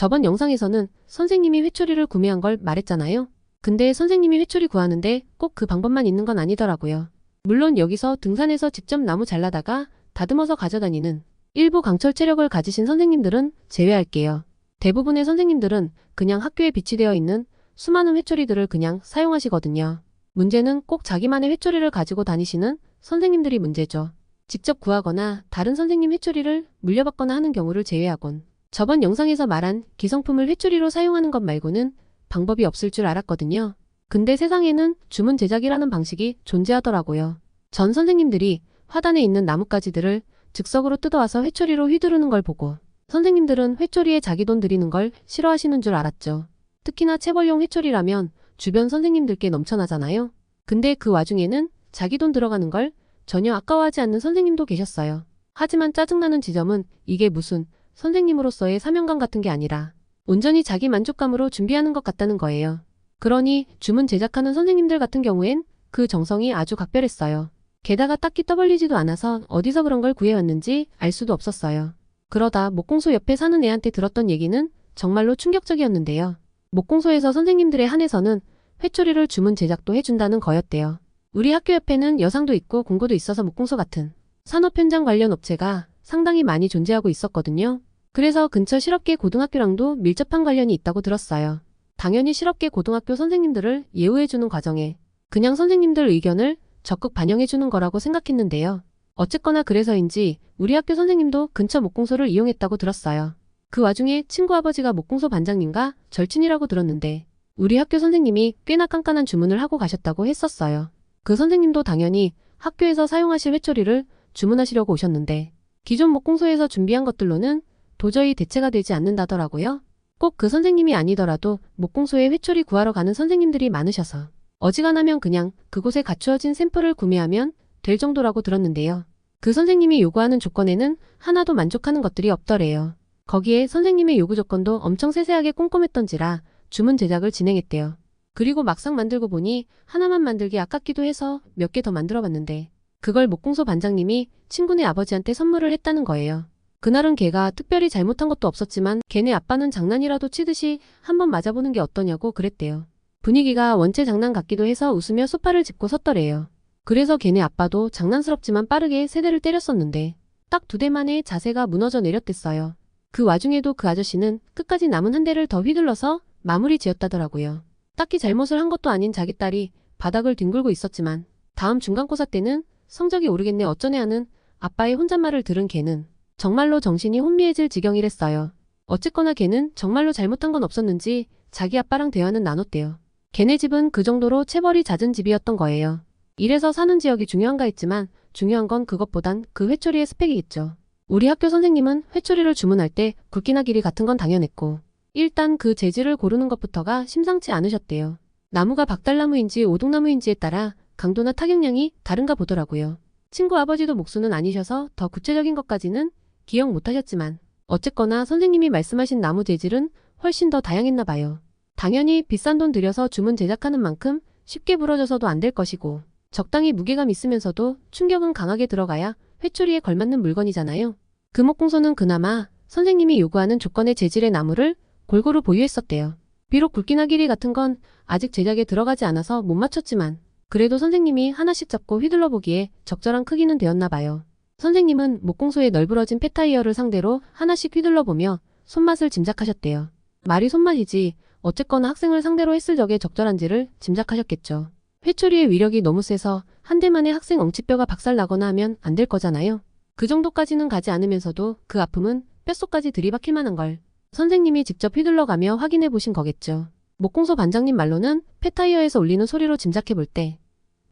저번 영상에서는 선생님이 회초리를 구매한 걸 말했잖아요. 근데 선생님이 회초리 구하는데 꼭 그 방법만 있는 건 아니더라고요. 물론 여기서 등산해서 직접 나무 잘라다가 다듬어서 가져다니는 일부 강철 체력을 가지신 선생님들은 제외할게요. 대부분의 선생님들은 그냥 학교에 비치되어 있는 수많은 회초리들을 그냥 사용하시거든요. 문제는 꼭 자기만의 회초리를 가지고 다니시는 선생님들이 문제죠. 직접 구하거나 다른 선생님 회초리를 물려받거나 하는 경우를 제외하곤 저번 영상에서 말한 기성품을 회초리로 사용하는 것 말고는 방법이 없을 줄 알았거든요. 근데 세상에는 주문 제작이라는 방식이 존재하더라고요. 전 선생님들이 화단에 있는 나뭇가지들을 즉석으로 뜯어와서 회초리로 휘두르는 걸 보고 선생님들은 회초리에 자기 돈 들이는 걸 싫어하시는 줄 알았죠. 특히나 체벌용 회초리라면 주변 선생님들께 넘쳐나잖아요. 근데 그 와중에는 자기 돈 들어가는 걸 전혀 아까워하지 않는 선생님도 계셨어요. 하지만 짜증나는 지점은 이게 무슨 선생님으로서의 사명감 같은 게 아니라 온전히 자기 만족감으로 준비하는 것 같다는 거예요. 그러니 주문 제작하는 선생님들 같은 경우엔 그 정성이 아주 각별했어요. 게다가 딱히 떠벌리지도 않아서 어디서 그런 걸 구해왔는지 알 수도 없었어요. 그러다 목공소 옆에 사는 애한테 들었던 얘기는 정말로 충격적이었는데요. 목공소에서 선생님들에 한해서는 회초리를 주문 제작도 해준다는 거였대요. 우리 학교 옆에는 여상도 있고 공고도 있어서 목공소 같은 산업 현장 관련 업체가 상당히 많이 존재하고 있었거든요. 그래서 근처 실업계 고등학교랑도 밀접한 관련이 있다고 들었어요. 당연히 실업계 고등학교 선생님들을 예우해주는 과정에 그냥 선생님들 의견을 적극 반영해주는 거라고 생각했는데요. 어쨌거나 그래서인지 우리 학교 선생님도 근처 목공소를 이용했다고 들었어요. 그 와중에 친구 아버지가 목공소 반장님과 절친이라고 들었는데 우리 학교 선생님이 꽤나 깐깐한 주문을 하고 가셨다고 했었어요. 그 선생님도 당연히 학교에서 사용하실 회초리를 주문하시려고 오셨는데 기존 목공소에서 준비한 것들로는 도저히 대체가 되지 않는다더라고요. 꼭 그 선생님이 아니더라도 목공소에 회초리 구하러 가는 선생님들이 많으셔서 어지간하면 그냥 그곳에 갖추어진 샘플을 구매하면 될 정도라고 들었는데요. 그 선생님이 요구하는 조건에는 하나도 만족하는 것들이 없더래요. 거기에 선생님의 요구 조건도 엄청 세세하게 꼼꼼했던지라 주문 제작을 진행했대요. 그리고 막상 만들고 보니 하나만 만들기 아깝기도 해서 몇 개 더 만들어봤는데 그걸 목공소 반장님이 친구네 아버지한테 선물을 했다는 거예요. 그날은 걔가 특별히 잘못한 것도 없었지만 걔네 아빠는 장난이라도 치듯이 한번 맞아보는 게 어떠냐고 그랬대요. 분위기가 원체 장난 같기도 해서 웃으며 소파를 짚고 섰더래요. 그래서 걔네 아빠도 장난스럽지만 빠르게 세 대를 때렸었는데 딱 2대 만에 자세가 무너져 내렸댔어요. 그 와중에도 그 아저씨는 끝까지 남은 한 대를 더 휘둘러서 마무리 지었다더라고요. 딱히 잘못을 한 것도 아닌 자기 딸이 바닥을 뒹굴고 있었지만 다음 중간고사 때는 성적이 오르겠네 어쩌네 하는 아빠의 혼잣말을 들은 걔는 정말로 정신이 혼미해질 지경이랬어요. 어쨌거나 걔는 정말로 잘못한 건 없었는지 자기 아빠랑 대화는 나눴대요. 걔네 집은 그 정도로 체벌이 잦은 집이었던 거예요. 이래서 사는 지역이 중요한가 했지만 중요한 건 그것보단 그 회초리의 스펙이겠죠. 우리 학교 선생님은 회초리를 주문할 때 굵기나 길이 같은 건 당연했고 일단 그 재질을 고르는 것부터가 심상치 않으셨대요. 나무가 박달나무인지 오동나무인지에 따라 강도나 타격량이 다른가 보더라고요. 친구 아버지도 목수는 아니셔서 더 구체적인 것까지는 기억 못하셨지만 어쨌거나 선생님이 말씀하신 나무 재질은 훨씬 더 다양했나 봐요. 당연히 비싼 돈 들여서 주문 제작하는 만큼 쉽게 부러져서도 안 될 것이고 적당히 무게감 있으면서도 충격은 강하게 들어가야 회초리에 걸맞는 물건이잖아요. 그 목공소는 그나마 선생님이 요구하는 조건의 재질의 나무를 골고루 보유했었대요. 비록 굵기나 길이 같은 건 아직 제작에 들어가지 않아서 못 맞췄지만 그래도 선생님이 하나씩 잡고 휘둘러 보기에 적절한 크기는 되었나 봐요. 선생님은 목공소의 널브러진 폐타이어를 상대로 하나씩 휘둘러 보며 손맛을 짐작하셨대요. 말이 손맛이지 어쨌거나 학생을 상대로 했을 적에 적절한지를 짐작하셨겠죠. 회초리의 위력이 너무 세서 한 대만에 학생 엉치뼈가 박살나거나 하면 안 될 거잖아요. 그 정도까지는 가지 않으면서도 그 아픔은 뼛속까지 들이박힐 만한 걸 선생님이 직접 휘둘러가며 확인해 보신 거겠죠. 목공소 반장님 말로는 폐타이어에서 울리는 소리로 짐작해 볼 때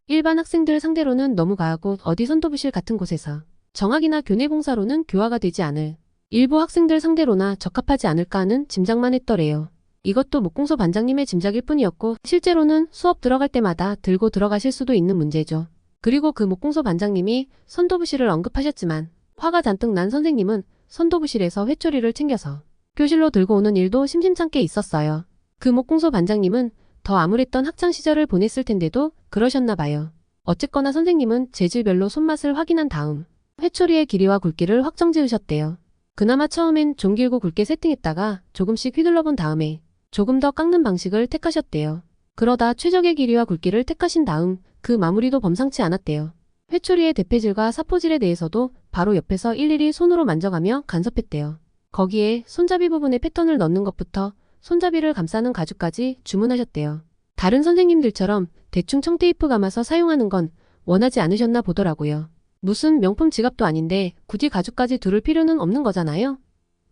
일반 학생들 상대로는 너무 가하고 어디 선도부실 같은 곳에서 정학이나 교내 봉사로는 교화가 되지 않을 일부 학생들 상대로나 적합하지 않을까 하는 짐작만 했더래요. 이것도 목공소 반장님의 짐작일 뿐이었고 실제로는 수업 들어갈 때마다 들고 들어가실 수도 있는 문제죠. 그리고 그 목공소 반장님이 선도부실을 언급하셨지만 화가 잔뜩 난 선생님은 선도부실에서 회초리를 챙겨서 교실로 들고 오는 일도 심심찮게 있었어요. 그 목공소 반장님은 더 암울했던 학창시절을 보냈을 텐데도 그러셨나 봐요. 어쨌거나 선생님은 재질별로 손맛을 확인한 다음 회초리의 길이와 굵기를 확정 지으셨대요. 그나마 처음엔 좀 길고 굵게 세팅했다가 조금씩 휘둘러 본 다음에 조금 더 깎는 방식을 택하셨대요. 그러다 최적의 길이와 굵기를 택하신 다음 그 마무리도 범상치 않았대요. 회초리의 대패질과 사포질에 대해서도 바로 옆에서 일일이 손으로 만져가며 간섭했대요. 거기에 손잡이 부분에 패턴을 넣는 것부터 손잡이를 감싸는 가죽까지 주문하셨대요. 다른 선생님들처럼 대충 청테이프 감아서 사용하는 건 원하지 않으셨나 보더라고요. 무슨 명품 지갑도 아닌데 굳이 가죽까지 두를 필요는 없는 거잖아요.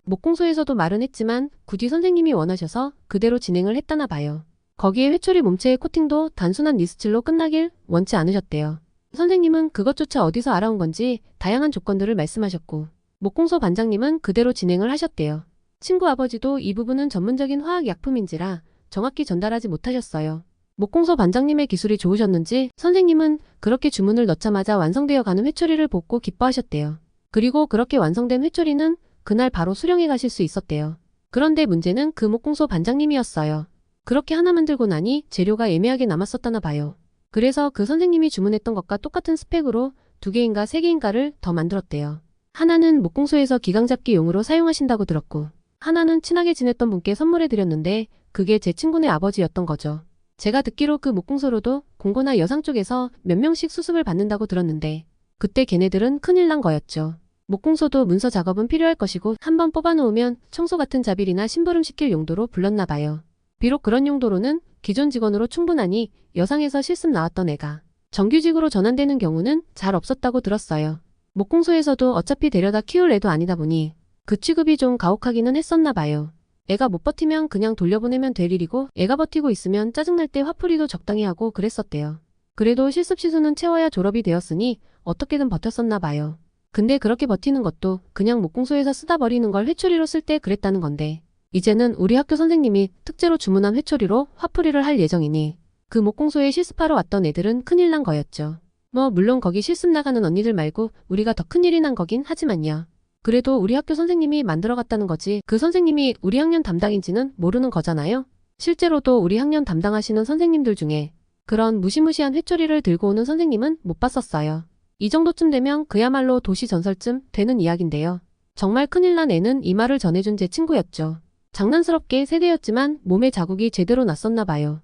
목공소에서도 말은 했지만 굳이 선생님이 원하셔서 그대로 진행을 했다나 봐요. 거기에 회초리 몸체의 코팅도 단순한 니스칠로 끝나길 원치 않으셨대요. 선생님은 그것조차 어디서 알아온 건지 다양한 조건들을 말씀하셨고 목공소 반장님은 그대로 진행을 하셨대요. 친구 아버지도 이 부분은 전문적인 화학약품인지라 정확히 전달하지 못하셨어요. 목공소 반장님의 기술이 좋으셨는지 선생님은 그렇게 주문을 넣자마자 완성되어 가는 회초리를 보고 기뻐하셨대요. 그리고 그렇게 완성된 회초리는 그날 바로 수령해 가실 수 있었대요. 그런데 문제는 그 목공소 반장님이었어요. 그렇게 하나 만들고 나니 재료가 애매하게 남았었다나 봐요. 그래서 그 선생님이 주문했던 것과 똑같은 스펙으로 2개인가 3개인가를 더 만들었대요. 하나는 목공소에서 기강잡기용으로 사용하신다고 들었고 하나는 친하게 지냈던 분께 선물해 드렸는데 그게 제 친구네 아버지였던 거죠. 제가 듣기로 그 목공소로도 공고나 여상 쪽에서 몇 명씩 수습을 받는다고 들었는데 그때 걔네들은 큰일 난 거였죠. 목공소도 문서 작업은 필요할 것이고 한번 뽑아놓으면 청소 같은 자빌이나 심부름 시킬 용도로 불렀나 봐요. 비록 그런 용도로는 기존 직원으로 충분하니 여상에서 실습 나왔던 애가 정규직으로 전환되는 경우는 잘 없었다고 들었어요. 목공소에서도 어차피 데려다 키울 애도 아니다 보니 그 취급이 좀 가혹하기는 했었나 봐요. 애가 못 버티면 그냥 돌려보내면 될 일이고 애가 버티고 있으면 짜증날 때 화풀이도 적당히 하고 그랬었대요. 그래도 실습 시수는 채워야 졸업이 되었으니 어떻게든 버텼었나 봐요. 근데 그렇게 버티는 것도 그냥 목공소에서 쓰다 버리는 걸 회초리로 쓸 때 그랬다는 건데 이제는 우리 학교 선생님이 특제로 주문한 회초리로 화풀이를 할 예정이니 그 목공소에 실습하러 왔던 애들은 큰일 난 거였죠. 뭐 물론 거기 실습 나가는 언니들 말고 우리가 더 큰일이 난 거긴 하지만요. 그래도 우리 학교 선생님이 만들어갔다는 거지 그 선생님이 우리 학년 담당인지는 모르는 거잖아요. 실제로도 우리 학년 담당하시는 선생님들 중에 그런 무시무시한 회초리를 들고 오는 선생님은 못 봤었어요. 이 정도쯤 되면 그야말로 도시 전설쯤 되는 이야기인데요. 정말 큰일 난 애는 이 말을 전해준 제 친구였죠. 장난스럽게 세대였지만 몸에 자국이 제대로 났었나 봐요.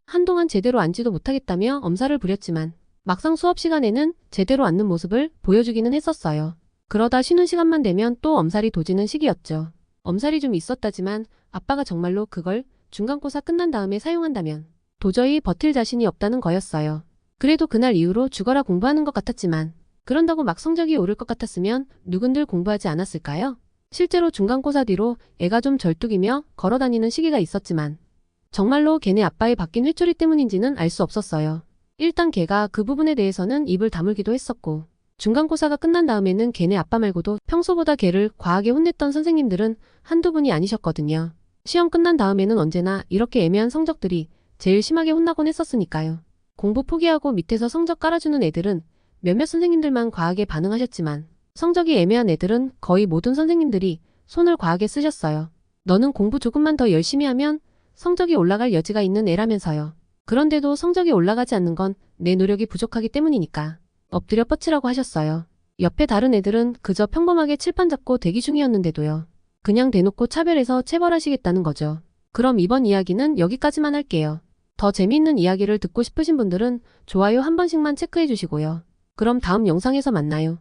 한동안 제대로 앉지도 못하겠다며 엄살을 부렸지만 막상 수업 시간에는 제대로 앉는 모습을 보여주기는 했었어요. 그러다 쉬는 시간만 되면 또 엄살이 도지는 시기였죠. 엄살이 좀 있었다지만 아빠가 정말로 그걸 중간고사 끝난 다음에 사용한다면 도저히 버틸 자신이 없다는 거였어요. 그래도 그날 이후로 죽어라 공부하는 것 같았지만 그런다고 막 성적이 오를 것 같았으면 누군들 공부하지 않았을까요? 실제로 중간고사 뒤로 애가 좀 절뚝이며 걸어다니는 시기가 있었지만 정말로 걔네 아빠의 바뀐 회초리 때문인지는 알 수 없었어요. 일단 걔가 그 부분에 대해서는 입을 다물기도 했었고 중간고사가 끝난 다음에는 걔네 아빠 말고도 평소보다 걔를 과하게 혼냈던 선생님들은 한두 분이 아니셨거든요. 시험 끝난 다음에는 언제나 이렇게 애매한 성적들이 제일 심하게 혼나곤 했었으니까요. 공부 포기하고 밑에서 성적 깔아주는 애들은 몇몇 선생님들만 과하게 반응하셨지만 성적이 애매한 애들은 거의 모든 선생님들이 손을 과하게 쓰셨어요. 너는 공부 조금만 더 열심히 하면 성적이 올라갈 여지가 있는 애라면서요. 그런데도 성적이 올라가지 않는 건 내 노력이 부족하기 때문이니까 엎드려 뻗치라고 하셨어요. 옆에 다른 애들은 그저 평범하게 칠판 잡고 대기 중이었는데도요. 그냥 대놓고 차별해서 체벌하시겠다는 거죠. 그럼 이번 이야기는 여기까지만 할게요. 더 재미있는 이야기를 듣고 싶으신 분들은 좋아요 한 번씩만 체크해 주시고요. 그럼 다음 영상에서 만나요.